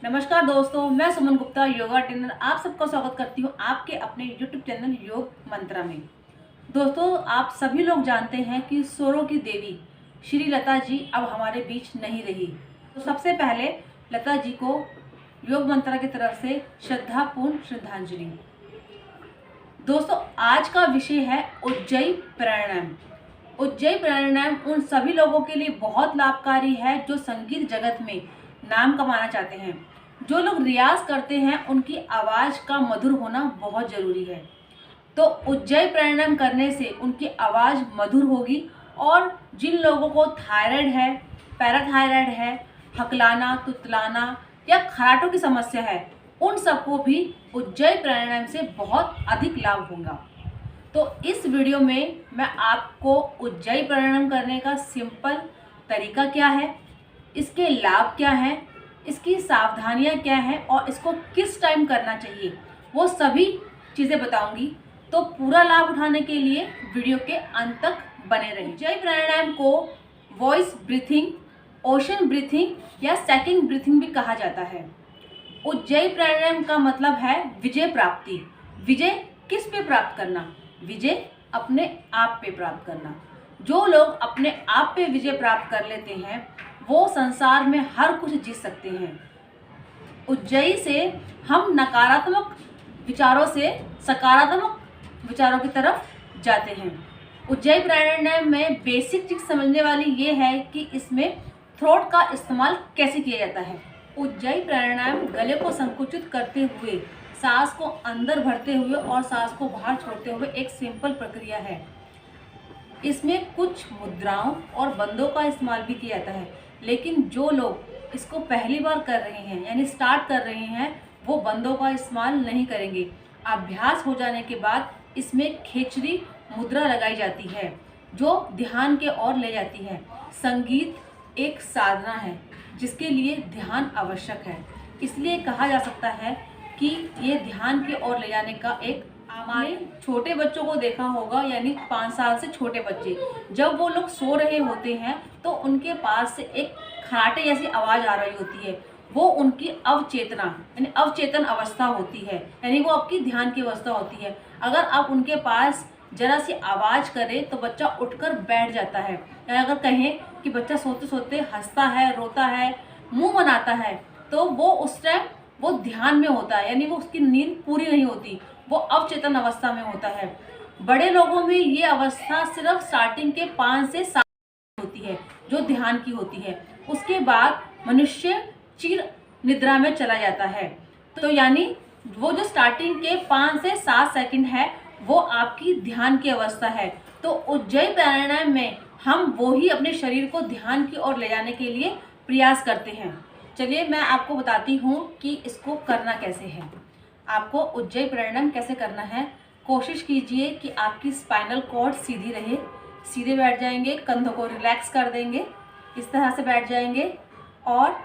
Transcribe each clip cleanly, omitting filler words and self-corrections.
नमस्कार दोस्तों, मैं सुमन गुप्ता योगा ट्रेनर आप सबका स्वागत करती हूँ आपके अपने YouTube चैनल योग मंत्रा में। दोस्तों, आप सभी लोग जानते हैं कि स्वरों की देवी श्री लता जी अब हमारे बीच नहीं रही। तो सबसे पहले लता जी को योग मंत्रा की तरफ से श्रद्धापूर्ण श्रद्धांजलि। दोस्तों, आज का विषय है उज्जयी प्राणायाम। उज्जयी प्राणायाम उन सभी लोगों के लिए बहुत लाभकारी है जो संगीत जगत में नाम कमाना चाहते हैं। जो लोग रियाज करते हैं उनकी आवाज़ का मधुर होना बहुत ज़रूरी है। तो उज्जयी प्राणायाम करने से उनकी आवाज़ मधुर होगी और जिन लोगों को थायराइड है, पैराथायराइड है, हकलाना, तुतलाना या खराटों की समस्या है, उन सबको भी उज्जयी प्राणायाम से बहुत अधिक लाभ होगा। तो इस वीडियो में मैं आपको उज्जयी प्राणायाम करने का सिंपल तरीका क्या है, इसके लाभ क्या हैं, इसकी सावधानियां क्या हैं और इसको किस टाइम करना चाहिए, वो सभी चीज़ें बताऊंगी। तो पूरा लाभ उठाने के लिए वीडियो के अंत तक बने रहें। उज्जयी प्राणायाम को वॉइस ब्रीथिंग, ओशन ब्रीथिंग या सेकंड ब्रीथिंग भी कहा जाता है। उज्जयी प्राणायाम का मतलब है विजय प्राप्ति। विजय किस पे प्राप्त करना? विजय अपने आप पे प्राप्त करना। जो लोग अपने आप पे विजय प्राप्त कर लेते हैं वो संसार में हर कुछ जीत सकते हैं। उज्जयी से हम नकारात्मक विचारों से सकारात्मक विचारों की तरफ जाते हैं। उज्जयी प्राणायाम में बेसिक चीज समझने वाली ये है कि इसमें थ्रोट का इस्तेमाल कैसे किया जाता है। उज्जयी प्राणायाम गले को संकुचित करते हुए सांस को अंदर भरते हुए और सांस को बाहर छोड़ते हुए एक सिंपल प्रक्रिया है। इसमें कुछ मुद्राओं और बंदों का इस्तेमाल भी किया जाता है, लेकिन जो लोग इसको पहली बार कर रहे हैं यानी स्टार्ट कर रहे हैं वो बंदों का इस्तेमाल नहीं करेंगे। अभ्यास हो जाने के बाद इसमें खेचरी मुद्रा लगाई जाती है जो ध्यान के ओर ले जाती है। संगीत एक साधना है जिसके लिए ध्यान आवश्यक है, इसलिए कहा जा सकता है कि ये ध्यान की ओर ले जाने का एक। हमारे छोटे बच्चों को देखा होगा, यानी 5 साल से छोटे बच्चे जब वो लोग सो रहे होते हैं तो उनके पास से एक खराटे जैसी आवाज़ आ रही होती है, वो उनकी अवचेतना यानी अवचेतन अवस्था होती है, यानी वो आपकी ध्यान की अवस्था होती है। अगर आप उनके पास जरा सी आवाज़ करें तो बच्चा उठकर बैठ जाता है। या अगर कहें कि बच्चा सोते सोते हंसता है, रोता है, मुंह बनाता है, तो वो उस टाइम वो ध्यान में होता है, यानी वो उसकी नींद पूरी नहीं होती, वो अवचेतन अवस्था में होता है। बड़े लोगों में ये अवस्था सिर्फ स्टार्टिंग के 5 से 7 होती है जो ध्यान की होती है। उसके बाद मनुष्य चिर निद्रा में चला जाता है। तो यानी वो जो स्टार्टिंग के 5 से 7 सेकंड है वो आपकी ध्यान की अवस्था है। तो उज्जयी प्राणायाम में हम वो ही अपने शरीर को ध्यान की ओर ले जाने के लिए प्रयास करते हैं। चलिए मैं आपको बताती हूँ कि इसको करना कैसे है। आपको उज्जयी प्राणायाम कैसे करना है। कोशिश कीजिए कि आपकी स्पाइनल कॉर्ड सीधी रहे। सीधे बैठ जाएंगे, कंधों को रिलैक्स कर देंगे, इस तरह से बैठ जाएंगे। और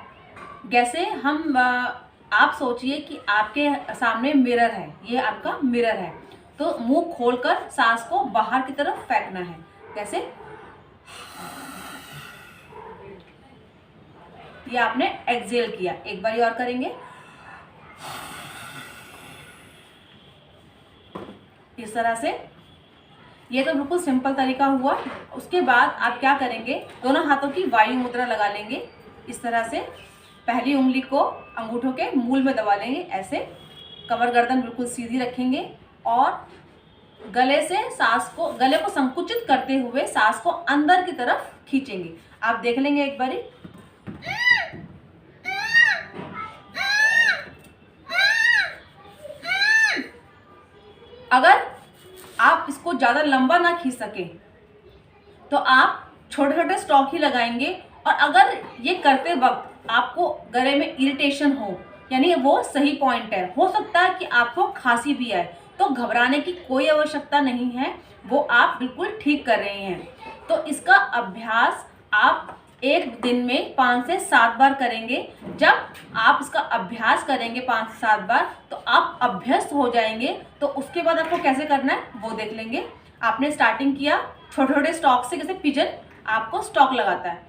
जैसे हम आप सोचिए कि आपके सामने मिरर है, ये आपका मिरर है, तो मुंह खोलकर सांस को बाहर की तरफ फेंकना है। कैसे? ये आपने एक्सहेल किया। एक बार और करेंगे, इस तरह से। ये तो बिल्कुल सिंपल तरीका हुआ। उसके बाद आप क्या करेंगे, दोनों हाथों की वायु मुद्रा लगा लेंगे इस तरह से। पहली उंगली को अंगूठों के मूल में दबा लेंगे ऐसे। कमर गर्दन बिल्कुल सीधी रखेंगे और गले से सांस को, गले को संकुचित करते हुए सांस को अंदर की तरफ खींचेंगे। आप देख लेंगे एक बारी। अगर आप इसको ज़्यादा लंबा ना खींच सके तो आप छोटे छोटे स्टॉक ही लगाएंगे। और अगर ये करते वक्त आपको गले में इरिटेशन हो, यानी वो सही पॉइंट है, हो सकता है कि आपको खांसी भी आए, तो घबराने की कोई आवश्यकता नहीं है, वो आप बिल्कुल ठीक कर रहे हैं। तो इसका अभ्यास आप एक दिन में 5 से 7 बार करेंगे। जब आप इसका अभ्यास करेंगे 5 से 7 बार तो आप अभ्यस्त हो जाएंगे। तो उसके बाद आपको कैसे करना है वो देख लेंगे। आपने स्टार्टिंग किया छोटे छोटे स्टॉक से, जैसे पिजन आपको स्टॉक लगाता है,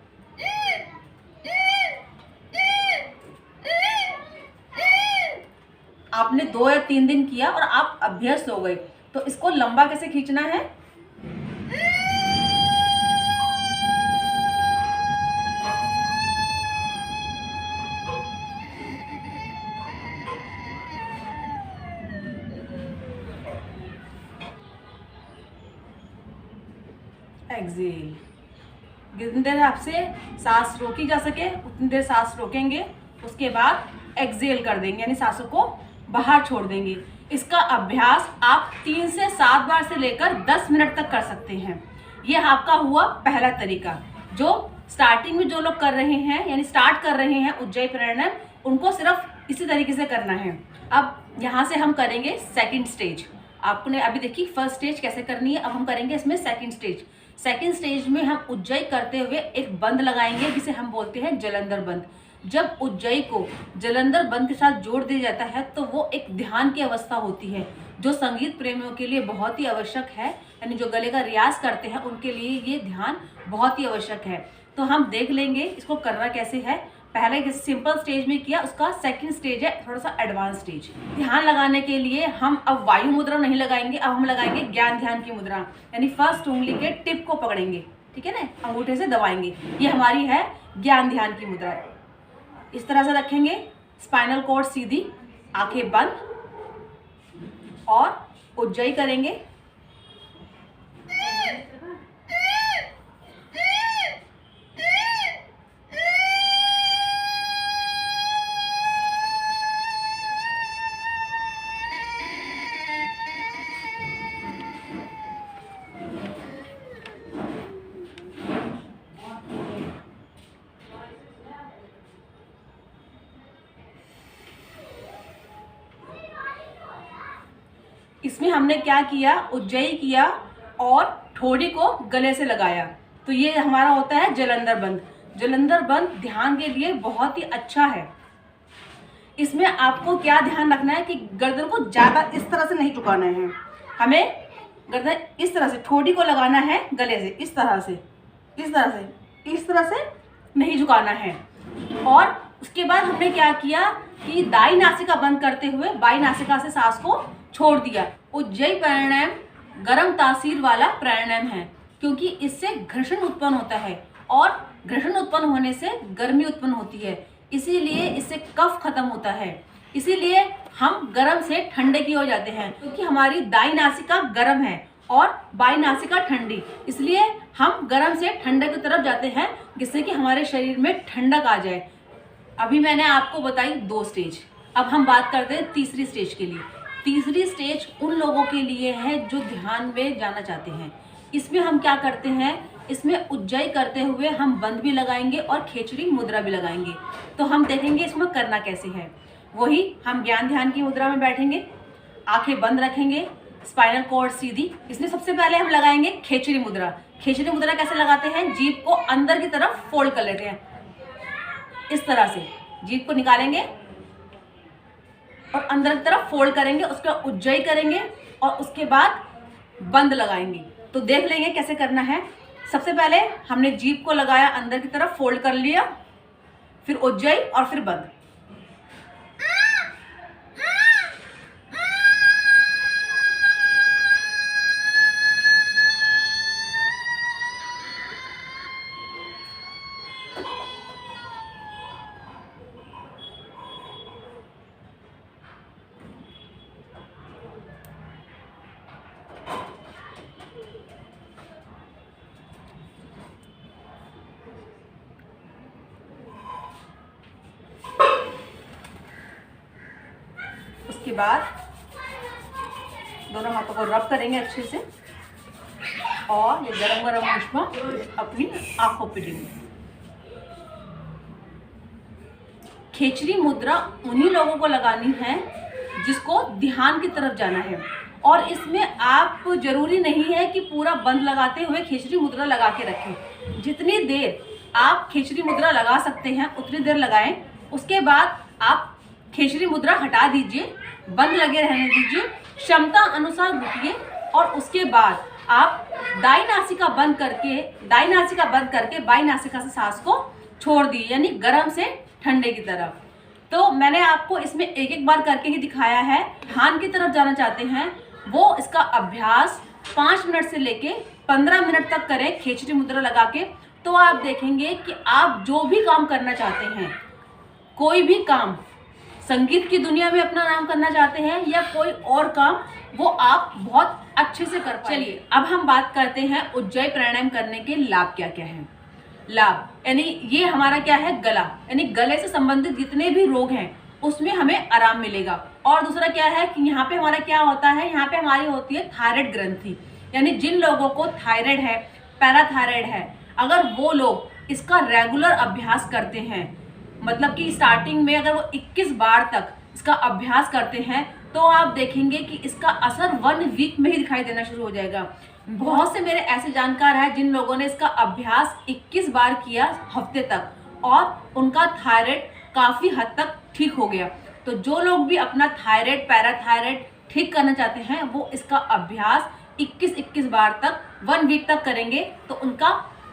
आपने 2 या 3 दिन किया और आप अभ्यस्त हो गए, तो इसको लंबा कैसे खींचना है? एक्सेल। जितनी देर आपसे सांस रोकी जा सके उतनी देर सांस रोकेंगे, उसके बाद एक्सेल कर देंगे, यानी सांसों को बाहर छोड़ देंगे। इसका अभ्यास आप 3 से 7 बार से लेकर 10 मिनट तक कर सकते हैं। ये आपका हुआ पहला तरीका। जो स्टार्टिंग में जो लोग कर रहे हैं, यानी स्टार्ट कर रहे हैं उज्जयी प्राणायाम, उनको सिर्फ इसी तरीके से करना है। अब यहाँ से हम करेंगे सेकंड स्टेज। आपने अभी देखी फर्स्ट स्टेज कैसे करनी है, अब हम करेंगे इसमें सेकंड स्टेज। सेकंड स्टेज में हम उज्जयी करते हुए एक बंद लगाएंगे, जिसे हम बोलते हैं जलंधर बंद। जब उज्जयी को जलंधर बंद के साथ जोड़ दिया जाता है तो वो एक ध्यान की अवस्था होती है, जो संगीत प्रेमियों के लिए बहुत ही आवश्यक है। यानी जो गले का रियाज करते हैं उनके लिए ये ध्यान बहुत ही आवश्यक है। तो हम देख लेंगे इसको करना कैसे है। पहले सिंपल स्टेज में किया, उसका सेकंड स्टेज है थोड़ा सा एडवांस स्टेज। ध्यान लगाने के लिए हम अब वायु मुद्रा नहीं लगाएंगे, अब हम लगाएंगे ज्ञान ध्यान की मुद्रा। यानी फर्स्ट उंगली के टिप को पकड़ेंगे, ठीक है ना, अंगूठे से दबाएंगे। ये हमारी है ज्ञान ध्यान की मुद्रा। इस तरह से रखेंगे, स्पाइनल कॉर्ड सीधी, आंखें बंद और उज्जयी करेंगे। इसमें हमने क्या किया, उज्जयी किया और ठोड़ी को गले से लगाया, तो ये हमारा होता है जलंधर बंद। जलंधर बंद ध्यान के लिए बहुत ही अच्छा है। इसमें आपको क्या ध्यान रखना है कि गर्दन को ज्यादा इस तरह से नहीं झुकाना है, हमें गर्दन इस तरह से, ठोड़ी को लगाना है गले से, इस तरह से, इस तरह से, इस तरह से नहीं झुकाना है। और उसके बाद हमने क्या किया कि दाई नासिका बंद करते हुए बाई नासिका से सांस को छोड़ दिया। उज्जयी प्राणायाम गर्म तासीर वाला प्राणायाम है, क्योंकि इससे घर्षण उत्पन्न होता है और घर्षण उत्पन्न होने से गर्मी उत्पन्न होती है, इसीलिए इससे कफ खत्म होता है। इसीलिए हम गर्म से ठंडे की ओर जाते हैं, क्योंकि हमारी दाई नासिका गर्म है और बाई नासिका ठंडी, इसलिए हम गर्म से ठंडे की तरफ जाते हैं, जिससे कि हमारे शरीर में ठंडक आ जाए। अभी मैंने आपको बताई 2 स्टेज, अब हम बात करते हैं तीसरी स्टेज के लिए। तीसरी स्टेज उन लोगों के लिए है जो ध्यान में जाना चाहते हैं। इसमें हम क्या करते हैं, इसमें उज्जयी करते हुए हम बंद भी लगाएंगे और खेचरी मुद्रा भी लगाएंगे। तो हम देखेंगे इसमें करना कैसे है। वही हम ज्ञान ध्यान की मुद्रा में बैठेंगे, आंखें बंद रखेंगे, स्पाइनल कॉर्ड सीधी। इसमें सबसे पहले हम लगाएंगे खेचरी मुद्रा। खेचरी मुद्रा कैसे लगाते हैं, जीभ को अंदर की तरफ फोल्ड कर लेते हैं, इस तरह से जीभ को निकालेंगे और अंदर की तरफ फोल्ड करेंगे, उसका उज्जयी करेंगे और उसके बाद बंद लगाएंगे। तो देख लेंगे कैसे करना है। सबसे पहले हमने जीभ को लगाया, अंदर की तरफ फोल्ड कर लिया, फिर उज्जयी और फिर बंद। उसके बाद दोनों हाथों को रब करेंगे अच्छे से और ये गरम गरम उष्मा अपनी आंखों पे लेंगे। खेचरी मुद्रा उन्हीं लोगों को लगानी है जिसको ध्यान की तरफ जाना है, और इसमें आप जरूरी नहीं है कि पूरा बंद लगाते हुए खेचरी मुद्रा लगा के रखें। जितनी देर आप खेचरी मुद्रा लगा सकते हैं उतनी देर लगाएं। उसके बाद आप खेचरी मुद्रा हटा दीजिए, बंद लगे रहने दीजिए, क्षमता अनुसार रुकिए और उसके बाद आप दाई नासिका बंद करके बाई नासिका से सांस को छोड़ दिए, यानी गर्म से ठंडे की तरफ। तो मैंने आपको इसमें एक एक बार करके ही दिखाया है। ध्यान की तरफ जाना चाहते हैं वो इसका अभ्यास 5 मिनट से लेके 15 मिनट तक करें खेचरी मुद्रा लगा के। तो आप देखेंगे कि आप जो भी काम करना चाहते हैं, कोई भी काम, संगीत की दुनिया में अपना नाम करना चाहते हैं या कोई और काम, वो आप बहुत अच्छे से कर पाएंगे। चलिए अब हम बात करते हैं उज्जयी प्राणायाम करने के लाभ क्या क्या हैं। लाभ यानी ये हमारा क्या है, गला, यानी गले से संबंधित जितने भी रोग हैं उसमें हमें आराम मिलेगा। और दूसरा क्या है कि यहाँ पे हमारा क्या होता है, यहाँ पे हमारी होती है थायराइड ग्रंथि, यानी जिन लोगों को थायराइड है, पैराथायराइड है, अगर वो लोग इसका रेगुलर अभ्यास करते हैं, मतलब कि स्टार्टिंग में अगर वो 21 बार तक इसका अभ्यास करते हैं, तो आप देखेंगे कि इसका असर 1 वीक में ही दिखाई देना शुरू हो जाएगा। बहुत से मेरे ऐसे जानकार हैं जिन लोगों ने इसका अभ्यास 21 बार किया हफ्ते तक और उनका थायराइड काफ़ी हद तक ठीक हो गया। तो जो लोग भी अपना थायराइड, पैराथायराइड ठीक करना चाहते हैं वो इसका अभ्यास 21 बार तक 1 वीक तक करेंगे तो उनका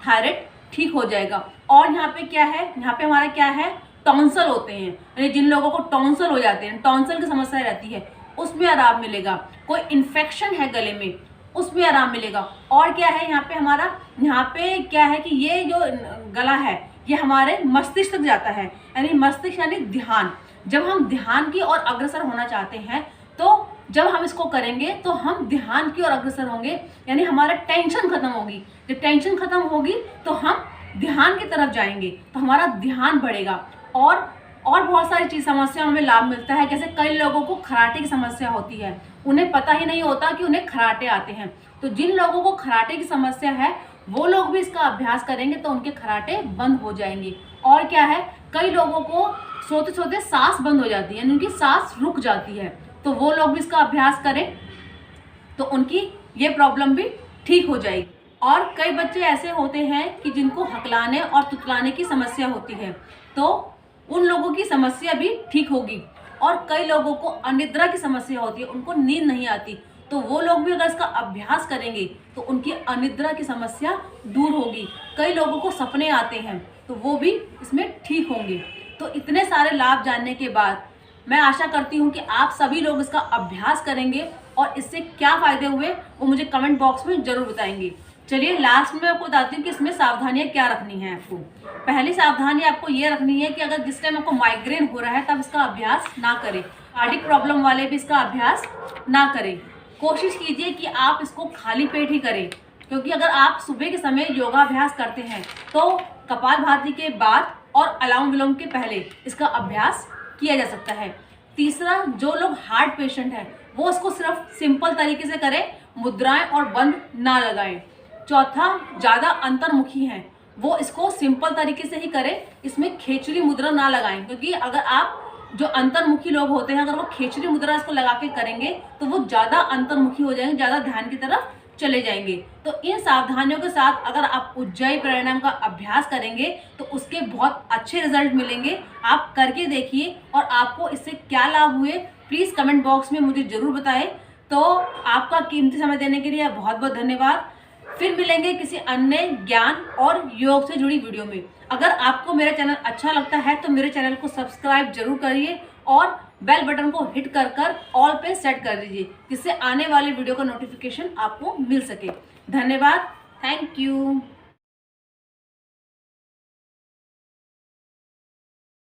थायराइड ठीक हो जाएगा। और यहाँ पे क्या है, यहाँ पे हमारा क्या है, टॉन्सल होते हैं, यानी जिन लोगों को टॉन्सल हो जाते हैं, टॉन्सल की समस्या रहती है, उसमें आराम मिलेगा। कोई इन्फेक्शन है गले में, उसमें आराम मिलेगा। और क्या है यहाँ पे हमारा, यहाँ पे क्या है कि ये जो गला है ये हमारे मस्तिष्क तक जाता है, यानी मस्तिष्क यानी ध्यान। जब हम ध्यान की ओर अग्रसर होना चाहते हैं तो जब हम इसको करेंगे तो हम ध्यान की ओर अग्रसर होंगे, यानी हमारा टेंशन खत्म होगी। जब टेंशन खत्म होगी तो हम ध्यान की तरफ जाएंगे, तो हमारा ध्यान बढ़ेगा। और बहुत सारी चीज समस्या हमें लाभ मिलता है। जैसे कई लोगों को खराटे की समस्या होती है, उन्हें पता ही नहीं होता कि उन्हें खराटे आते हैं। तो जिन लोगों को खराटे की समस्या है वो लोग भी इसका अभ्यास करेंगे तो उनके खराटे बंद हो जाएंगे। और क्या है, कई लोगों को सोते सोते सांस बंद हो जाती है, यानी उनकी सांस रुक जाती है, तो वो लोग भी इसका अभ्यास करें तो उनकी ये प्रॉब्लम भी ठीक हो जाएगी। और कई बच्चे ऐसे होते हैं कि जिनको हकलाने और तुतलाने की समस्या होती है, तो उन लोगों की समस्या भी ठीक होगी। और कई लोगों को अनिद्रा की समस्या होती है, उनको नींद नहीं आती, तो वो लोग भी अगर इसका अभ्यास करेंगे तो उनकी अनिद्रा की समस्या दूर होगी। कई लोगों को सपने आते हैं तो वो भी इसमें ठीक होंगे। तो इतने सारे लाभ जानने के बाद मैं आशा करती हूँ कि आप सभी लोग इसका अभ्यास करेंगे और इससे क्या फ़ायदे हुए वो मुझे कमेंट बॉक्स में ज़रूर बताएंगे। चलिए लास्ट में आपको बताती हूँ कि इसमें सावधानियाँ क्या रखनी है आपको। पहली सावधानी आपको ये रखनी है कि अगर जिस टाइम आपको माइग्रेन हो रहा है तब इसका अभ्यास ना करें। कार्डिक प्रॉब्लम वाले भी इसका अभ्यास ना करें। कोशिश कीजिए कि आप इसको खाली पेट ही करें, क्योंकि अगर आप सुबह के समय योगाभ्यास करते हैं तो कपालभाति के बाद और अनुलोम विलोम के पहले इसका अभ्यास किया जा सकता है। तीसरा, जो लोग हार्ट पेशेंट हैं वो इसको सिर्फ सिंपल तरीके से करें, मुद्राएं और बंद ना लगाएं। चौथा, ज़्यादा अंतर्मुखी हैं वो इसको सिंपल तरीके से ही करें, इसमें खेचरी मुद्रा ना लगाएं, क्योंकि अगर आप जो अंतर्मुखी लोग होते हैं अगर वो खेचरी मुद्रा इसको लगा के करेंगे तो वो ज़्यादा अंतर्मुखी हो जाएंगे, ज़्यादा ध्यान की तरफ चले जाएंगे। तो इन सावधानियों के साथ अगर आप उज्जयी प्राणायाम का अभ्यास करेंगे तो उसके बहुत अच्छे रिजल्ट मिलेंगे। आप करके देखिए और आपको इससे क्या लाभ हुए प्लीज़ कमेंट बॉक्स में मुझे ज़रूर बताएं। तो आपका कीमती समय देने के लिए बहुत बहुत धन्यवाद। फिर मिलेंगे किसी अन्य ज्ञान और योग से जुड़ी वीडियो में। अगर आपको मेरा चैनल अच्छा लगता है तो मेरे चैनल को सब्सक्राइब जरूर करिए और बेल बटन को हिट कर ऑल पे सेट कर दीजिए, जिससे आने वाले वीडियो का नोटिफिकेशन आपको मिल सके। धन्यवाद, थैंक यू।